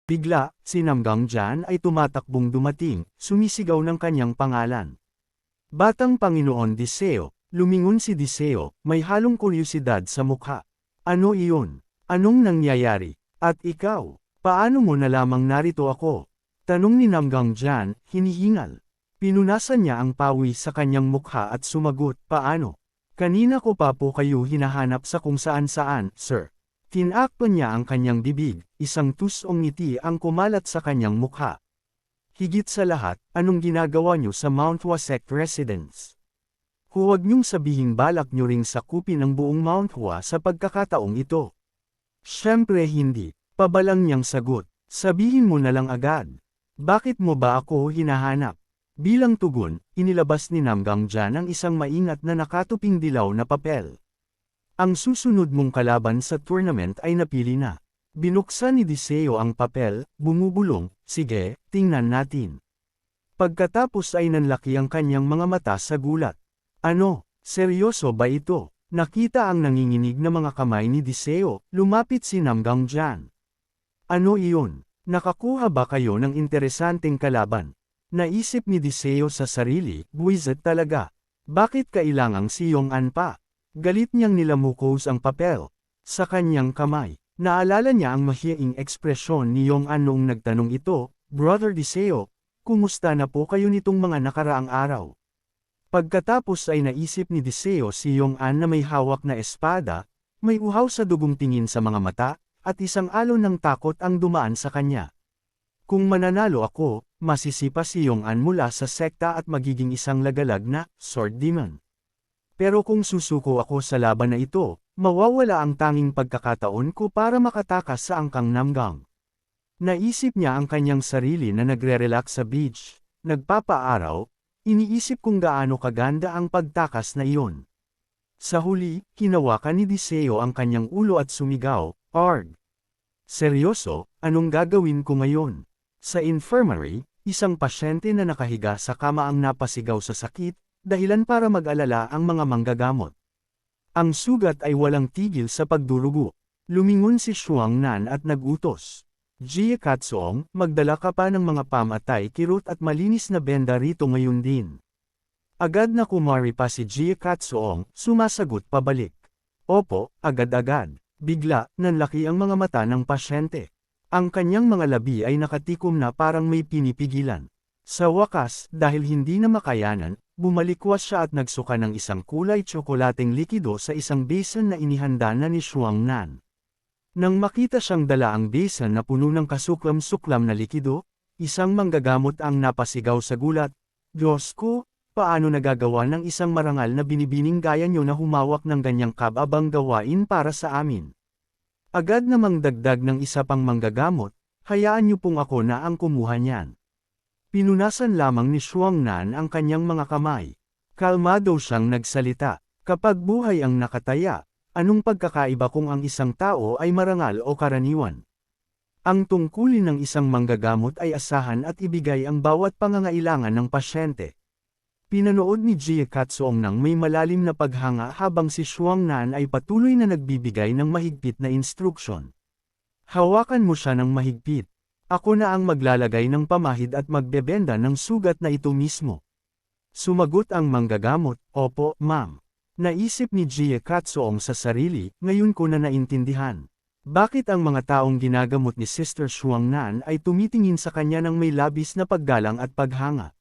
Bigla, si Namgang Jan ay tumatakbong dumating, sumisigaw ng kanyang pangalan. Batang Panginoon Diseo, lumingon si Diseo, may halong kuryosidad sa mukha. Ano iyon? Anong nangyayari? At ikaw, paano mo nalamang narito ako? Tanong ni Namgang Jan, hinihingal. Pinunasan niya ang pawi sa kanyang mukha at sumagot, paano? Kanina ko pa po kayo hinahanap sa kung saan-saan, sir. Tinakpan niya ang kanyang bibig, isang tusong ngiti ang kumalat sa kanyang mukha. Higit sa lahat, anong ginagawa niyo sa Mount Wasek Residence? Huwag niyong sabihing balak niyo ring sakupin ang buong Mount Hua sa pagkakataong ito. Siyempre hindi, pabalang niyang sagot. Sabihin mo na lang agad. Bakit mo ba ako hinahanap? Bilang tugon, inilabas ni Namgang Jan ang isang maingat na nakatuping dilaw na papel. Ang susunod mong kalaban sa tournament ay napili na. Binuksan ni Diseo ang papel, bumubulong, sige, tingnan natin. Pagkatapos ay nanlaki ang kanyang mga mata sa gulat. Ano, seryoso ba ito? Nakita ang nanginginig na mga kamay ni Diseo, lumapit si Namgang Jan. Ano iyon? Nakakuha ba kayo ng interesanteng kalaban? Naisip ni Diseo sa sarili, buwisit talaga. Bakit kailangang si Yong-an pa? Galit niyang nilamukos ang papel. Sa kanyang kamay, naalala niya ang mahiyaing ekspresyon ni Yong-an noong nagtanong ito, Brother Diseo, kumusta na po kayo nitong mga nakaraang araw? Pagkatapos ay naisip ni Diseo si Yong-an na may hawak na espada, may uhaw sa dugong tingin sa mga mata, at isang alon ng takot ang dumaan sa kanya. Kung mananalo ako, masisipa si Yong-an mula sa sekta at magiging isang lagalag na sword demon. Pero kung susuko ako sa laban na ito, mawawala ang tanging pagkakataon ko para makatakas sa angkang Namgang. Naisip niya ang kanyang sarili na nagre-relax sa beach, nagpapaaraw, iniisip kung gaano kaganda ang pagtakas na iyon. Sa huli, hinawakan ni Diseo ang kanyang ulo at sumigaw, Arg! Seryoso, anong gagawin ko ngayon? Sa infirmary, isang pasyente na nakahiga sa kama ang napasigaw sa sakit, dahilan para mag-alala ang mga manggagamot. Ang sugat ay walang tigil sa pagdurugo. Lumingon si Shuangnan at nagutos. Jie Katsuong, magdala ka pa ng mga pamatay kirot at malinis na benda rito ngayon din. Agad na kumari pa si Jie Katsuong, sumasagot pabalik. Opo, agad-agad. Bigla, nanlaki ang mga mata ng pasyente. Ang kanyang mga labi ay nakatikom na parang may pinipigilan. Sa wakas, dahil hindi na makayanan, bumalikwas siya at nagsuka ng isang kulay tsokolateng likido sa isang basin na inihanda na ni Shuangnan. Nang makita siyang dala ang basin na puno ng kasuklam-suklam na likido, isang manggagamot ang napasigaw sa gulat, Diyos ko, paano nagagawa ng isang marangal na binibining gaya niyo na humawak ng ganyang kababang gawain para sa amin? Agad namang dagdag ng isa pang manggagamot, hayaan niyo pong ako na ang kumuha niyan. Pinunasan lamang ni Shuangnan ang kanyang mga kamay. Kalmado siyang nagsalita, kapag buhay ang nakataya, anong pagkakaiba kung ang isang tao ay marangal o karaniwan? Ang tungkulin ng isang manggagamot ay asahan at ibigay ang bawat pangangailangan ng pasyente. Pinanood ni Jie Katsuong ng may malalim na paghanga habang si Shuangnan ay patuloy na nagbibigay ng mahigpit na instruksyon. Hawakan mo siya ng mahigpit. Ako na ang maglalagay ng pamahid at magbebenda ng sugat na ito mismo. Sumagot ang manggagamot, opo, ma'am. Naisip ni Jie Katsuong sa sarili, ngayon ko na naintindihan. Bakit ang mga taong ginagamot ni Sister Shuangnan ay tumitingin sa kanya ng may labis na paggalang at paghanga?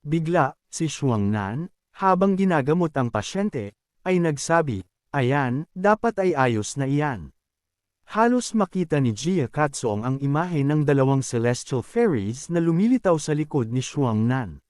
Bigla, si Shuangnan, habang ginagamot ang pasyente, ay nagsabi, ayan, dapat ay ayos na iyan. Halos makita ni Jie Katsuong ang imahe ng dalawang celestial fairies na lumilitaw sa likod ni Shuangnan.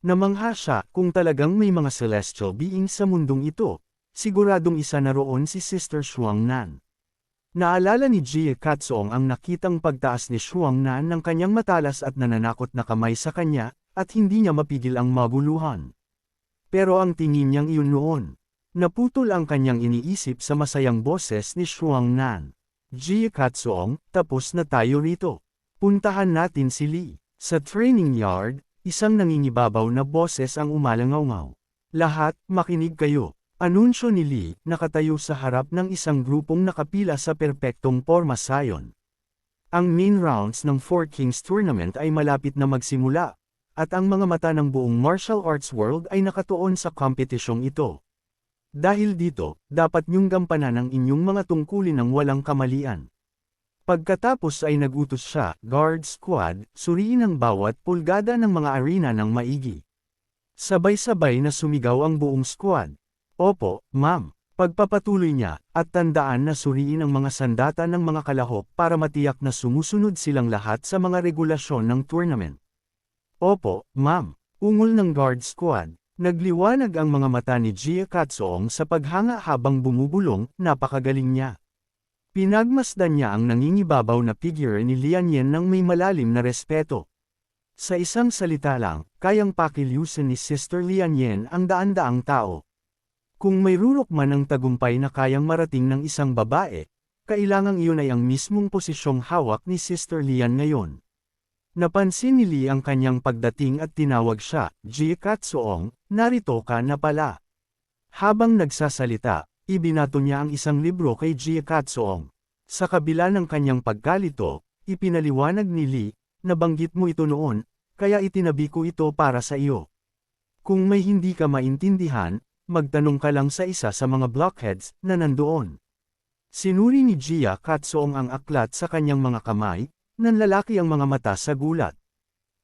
Namangha siya kung talagang may mga celestial beings sa mundong ito, siguradong isa na roon si Sister Shuangnan. Naalala ni Jie Katsuong ang nakitang pagtaas ni Shuangnan ng kanyang matalas at nananakot na kamay sa kanya, at hindi niya mapigil ang maguluhan. Pero ang tingin niyang iyon noon. Naputol ang kanyang iniisip sa masayang boses ni Shuangnan. Jie Katsuong, tapos na tayo rito. Puntahan natin si Lee. Sa training yard, isang nangingibabaw na boses ang umalangaw-ngaw. Lahat, makinig kayo. Anunsyo ni Lee, nakatayo sa harap ng isang grupong nakapila sa perpektong porma sayon. Ang main rounds ng Four Kings Tournament ay malapit na magsimula, at ang mga mata ng buong martial arts world ay nakatuon sa kompetisyong ito. Dahil dito, dapat niyong gampanan ang inyong mga tungkulin ng walang kamalian. Pagkatapos ay nagutos siya, guard squad, suriin ang bawat pulgada ng mga arena ng maigi. Sabay-sabay na sumigaw ang buong squad. Opo, ma'am. Pagpapatuloy niya, at tandaan na suriin ang mga sandata ng mga kalahok para matiyak na sumusunod silang lahat sa mga regulasyon ng tournament. Opo, ma'am. Ungol ng guard squad. Nagliwanag ang mga mata ni Gia Katsuong sa paghanga habang bumubulong, napakagaling niya. Pinagmasdan niya ang nangingibabaw na figure ni Lian Yen ng may malalim na respeto. Sa isang salita lang, kayang pakilusin ni Sister Lian Yen ang daan-daang tao. Kung may rurok man ang tagumpay na kayang marating ng isang babae, kailangang iyon ay ang mismong posisyong hawak ni Sister Lian ngayon. Napansin ni Lee ang kanyang pagdating at tinawag siya, Gia Katsuong, narito ka na pala. Habang nagsasalita, ibinato niya ang isang libro kay Gia Katsuong. Sa kabila ng kanyang pagkalito, ipinaliwanag ni Lee, nabanggit mo ito noon, kaya itinabi ko ito para sa iyo. Kung may hindi ka maintindihan, magtanong ka lang sa isa sa mga blockheads na nandoon. Sinuri ni Gia Katsuong ang aklat sa kanyang mga kamay, nanlalaki ang mga mata sa gulat.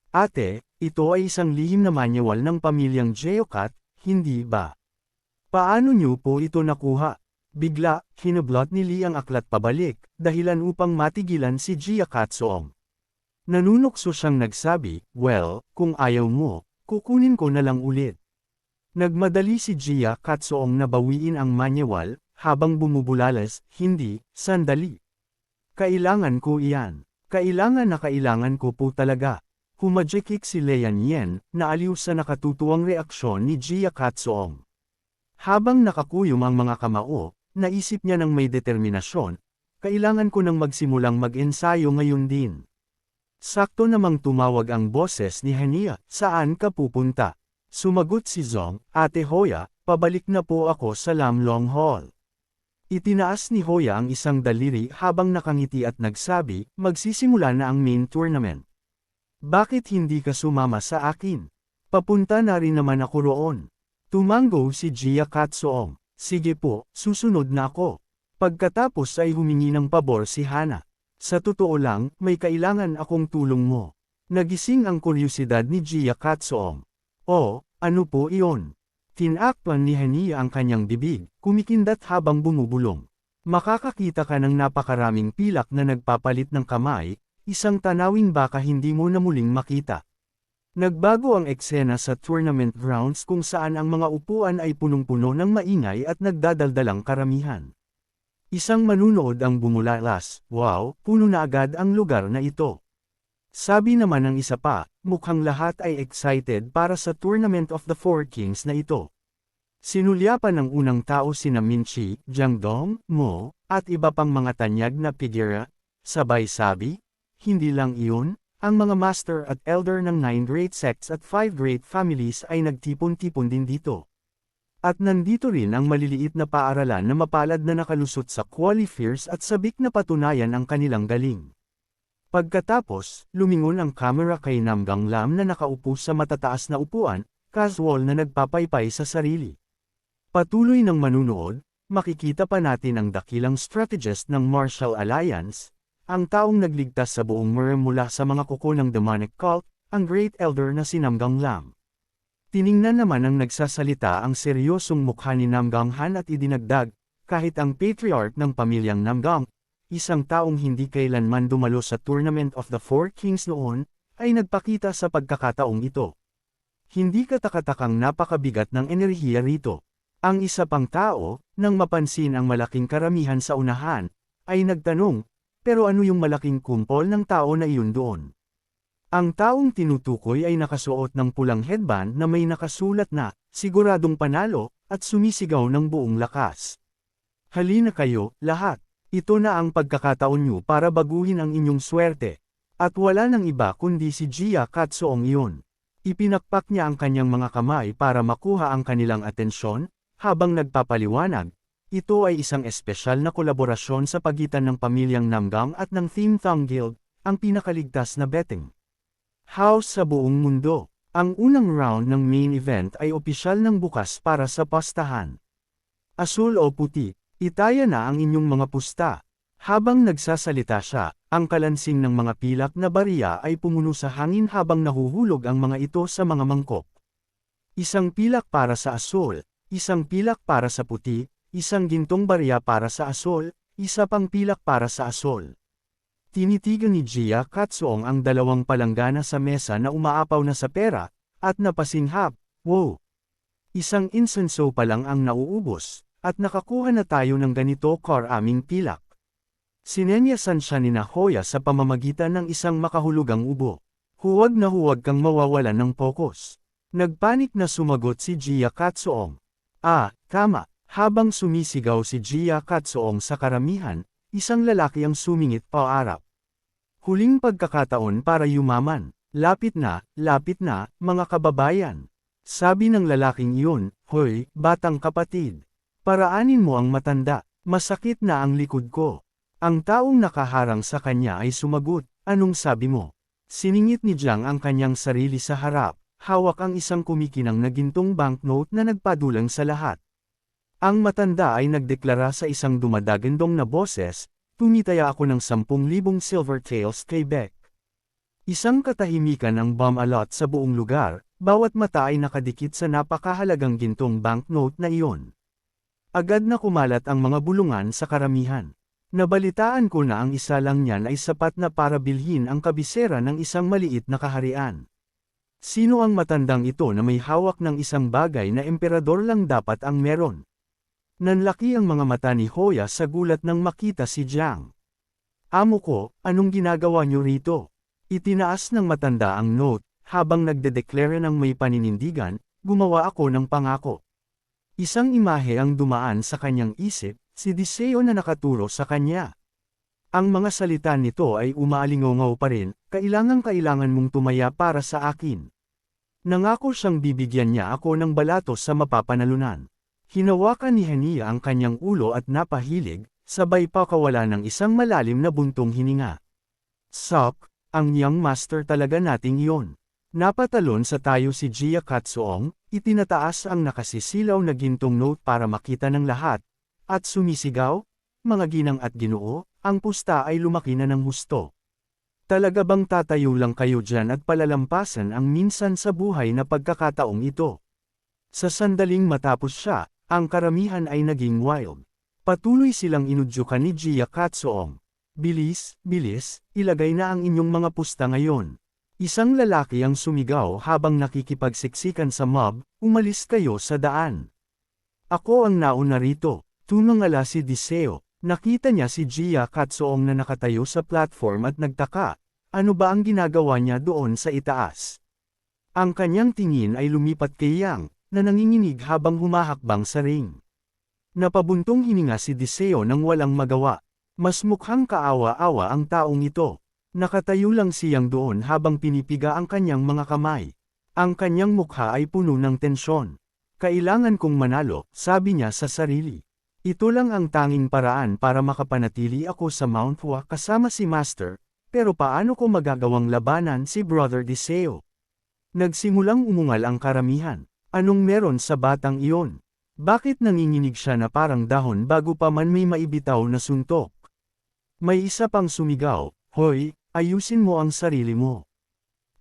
Ate, ito ay isang lihim na manual ng pamilyang Geocat, hindi ba? Paano niyo po ito nakuha? Bigla, hinablot ni Lee ang aklat pabalik, dahilan upang matigilan si Gia Katsuong. Nanunukso siyang nagsabi, well, kung ayaw mo, kukunin ko na lang ulit. Nagmadali si Gia Katsuong na bawiin ang manual, habang bumubulalas, hindi, sandali. Kailangan ko iyan. Kailangan ko po talaga. Humajekik si Lian Yen, naaliw sa nakatutuwang reaksyon ni Gia Katsuong. Habang nakakuyom ang mga kamao, naisip niya ng may determinasyon, kailangan ko nang magsimulang mag-ensayo ngayon din. Sakto namang tumawag ang boses ni Hania, saan ka pupunta? Sumagot si Zong, Ate Hoya, pabalik na po ako sa Lamlong Hall. Itinaas ni Hoya ang isang daliri habang nakangiti at nagsabi, magsisimula na ang main tournament. Bakit hindi ka sumama sa akin? Papunta na rin naman ako roon. Tumango si Gia Katsuong. Sige po, susunod na ako. Pagkatapos ay humingi ng pabor si Hana. Sa totoo lang, may kailangan akong tulong mo. Nagising ang kuryosidad ni Gia Katsuong. Oh, ano po iyon? Tinakpan ni Hania ang kanyang bibig, kumikindat habang bumubulong. Makakakita ka ng napakaraming pilak na nagpapalit ng kamay, isang tanawin baka hindi mo na muling makita. Nagbago ang eksena sa tournament grounds kung saan ang mga upuan ay punong-puno ng maingay at nagdadaldalang karamihan. Isang manunood ang bumulalas, wow, puno na agad ang lugar na ito. Sabi naman ng isa pa, mukhang lahat ay excited para sa Tournament of the Four Kings na ito. Sinulyapan ng unang tao sina Minchi, Jiangdong, Mo, at iba pang mga tanyag na figura, sabay sabi, hindi lang iyon, ang mga master at elder ng 9 great sects at 5 great families ay nagtipon-tipon din dito. At nandito rin ang maliliit na paaralan na mapalad na nakalusot sa qualifiers at sabik na patunayan ang kanilang galing. Pagkatapos, lumingon ang kamera kay Namgang Lam na nakaupo sa matataas na upuan, casual na nagpapaypay sa sarili. Patuloy ng manunood, makikita pa natin ang dakilang strategist ng Martial Alliance, ang taong nagligtas sa buong realm mula sa mga kuko ng demonic cult, ang Great Elder na si Namgang Lam. Tiningnan naman ang nagsasalita ang seryosong mukha ni Namgang Han at idinagdag, kahit ang patriarch ng pamilyang Namgang, isang taong hindi kailanman dumalo sa Tournament of the Four Kings noon, ay nagpakita sa pagkakataong ito. Hindi katakatakang napakabigat ng enerhiya rito. Ang isa pang tao, nang mapansin ang malaking karamihan sa unahan, ay nagtanong, pero ano yung malaking kumpol ng tao na iyon doon? Ang taong tinutukoy ay nakasuot ng pulang headband na may nakasulat na, siguradong panalo, at sumisigaw ng buong lakas. Halina kayo, lahat. Ito na ang pagkakataon niyo para baguhin ang inyong swerte. At wala nang iba kundi si Gia Katsuong iyon. Ipinakpak niya ang kanyang mga kamay para makuha ang kanilang atensyon, habang nagpapaliwanag, Ito ay isang espesyal na kolaborasyon sa pagitan ng pamilyang Namgang at ng Theme Thong Guild, ang pinakaligtas na betting house sa buong mundo. Ang unang round ng main event ay opisyal ng bukas para sa pastahan. Asul o puti, itaya na ang inyong mga pusta. Habang nagsasalita siya, ang kalansing ng mga pilak na barya ay pumuno sa hangin habang nahuhulog ang mga ito sa mga mangkok. Isang pilak para sa asul, isang pilak para sa puti, isang gintong barya para sa asul, isa pang pilak para sa asul. Tinitigan ni Gia Katsuong ang dalawang palanggana sa mesa na umaapaw na sa pera, at napasinghap, wow! Isang insenso pa lang ang nauubos, at nakakuha na tayo ng ganito karaming pilak. Sinenyasan siya ni Nahoya sa pamamagitan ng isang makahulugang ubo. Huwag na huwag kang mawawalan ng pokus. Nagpanik na sumagot si Gia Katsuong. Tama. Habang sumisigaw si Gia Katsuong sa karamihan, isang lalaki ang sumingit paarap. Huling pagkakataon para yumaman. Lapit na, mga kababayan. Sabi ng lalaking iyon, hoy, batang kapatid. Paraanin mo ang matanda, masakit na ang likod ko. Ang taong nakaharang sa kanya ay sumagot, anong sabi mo? Siningit ni Jiang ang kanyang sarili sa harap, hawak ang isang kumikinang na gintong banknote na nagpadulang sa lahat. Ang matanda ay nagdeklara sa isang dumadagandong na boses, tumitaya ako ng 10,000 silver taels kay Beck. Isang katahimikan ang bumalot sa buong lugar, bawat mata ay nakadikit sa napakahalagang gintong banknote na iyon. Agad na kumalat ang mga bulungan sa karamihan. Nabalitaan ko na ang isa lang niyan ay sapat na para bilhin ang kabisera ng isang maliit na kaharian. Sino ang matandang ito na may hawak ng isang bagay na emperador lang dapat ang meron? Nanlaki ang mga mata ni Hoya sa gulat nang makita si Jiang. Amo ko, anong ginagawa niyo rito? Itinaas ng matanda ang note, habang nagdedeklara ng may paninindigan, gumawa ako ng pangako. Isang imahe ang dumaan sa kanyang isip, si Diseo na nakaturo sa kanya. Ang mga salita nito ay umaalingaw pa rin, kailangan mong tumaya para sa akin. Nangako siyang bibigyan niya ako ng balato sa mapapanalunan. Hinawakan ni Hania ang kanyang ulo at napahilig, sabay pa kawala ng isang malalim na buntong hininga. Sok, ang young master talaga nating iyon. Napatalon sa tayo si Gia Katsuong, itinataas ang nakasisilaw na gintong note para makita ng lahat, at sumisigaw, mga ginang at ginoo, ang pusta ay lumaki na ng husto. Talaga bang tatayo lang kayo dyan at palalampasan ang minsan sa buhay na pagkakataong ito? Sa sandaling matapos siya, ang karamihan ay naging wild. Patuloy silang inudyukan ni Gia Katsuong. Bilis, ilagay na ang inyong mga pusta ngayon. Isang lalaki ang sumigaw habang nakikipagsiksikan sa mob, umalis kayo sa daan. Ako ang nauna rito. Tumangala si Diseo, nakita niya si Gia Katsuong na nakatayo sa platform at nagtaka, ano ba ang ginagawa niya doon sa itaas? Ang kanyang tingin ay lumipat kay Yang, na nanginginig habang humahakbang sa ring. Napabuntong hininga si Diseo nang walang magawa. Mas mukhang kaawa-awa ang taong ito. Nakatayo lang siyang doon habang pinipiga ang kanyang mga kamay. Ang kanyang mukha ay puno ng tensyon. Kailangan kong manalo, sabi niya sa sarili. Ito lang ang tanging paraan para makapanatili ako sa Mount Hua kasama si Master, pero paano ko magagawang labanan si Brother Diseo? Nagsimulang umungal ang karamihan. Anong meron sa batang iyon? Bakit nanginginig siya na parang dahon bago pa man may maibitaw na suntok? May isa pang sumigaw, hoy, ayusin mo ang sarili mo.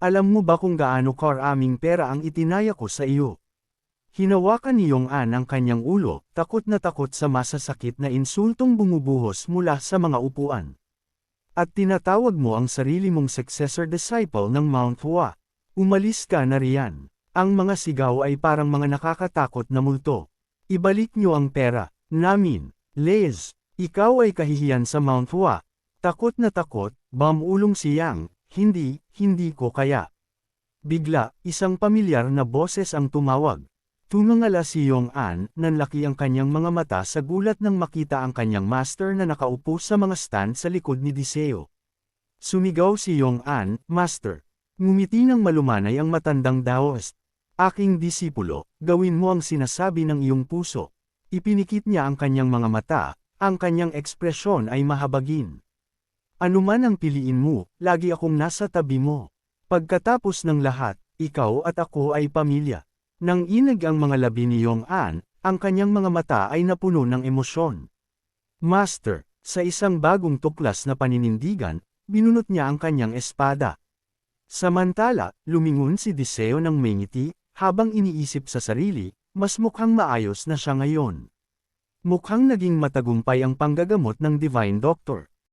Alam mo ba kung gaano karaming pera ang itinaya ko sa iyo? Hinawakan ni Yong-an ang kanyang ulo, takot na takot sa masasakit na insultong bumubuhos mula sa mga upuan. At tinatawag mo ang sarili mong successor disciple ng Mount Hua. Umalis ka na riyan. Ang mga sigaw ay parang mga nakakatakot na multo. Ibalik niyo ang pera namin. Liz, ikaw ay kahihiyan sa Mount Hua. Takot na takot, bumulong si Yang, hindi ko kaya. Bigla, isang pamilyar na boses ang tumawag. Tumangala si Yong-an, nanlaki ang kanyang mga mata sa gulat nang makita ang kanyang master na nakaupo sa mga stand sa likod ni Diseo. Sumigaw si Yong-an, Master. Ngumiti ng malumanay ang matandang Daoist. Aking disipulo, gawin mo ang sinasabi ng iyong puso. Ipinikit niya ang kanyang mga mata, ang kanyang ekspresyon ay mahabagin. Anuman ang piliin mo, lagi akong nasa tabi mo. Pagkatapos ng lahat, ikaw at ako ay pamilya. Nang inag ang mga labi ni Yong-an, ang kanyang mga mata ay napuno ng emosyon. Master, sa isang bagong tuklas na paninindigan, binunot niya ang kanyang espada. Samantala, lumingon si Deseo ng may ngiti, habang iniisip sa sarili, mas mukhang maayos na siya ngayon. Mukhang naging matagumpay ang panggagamot ng Divine Doctor.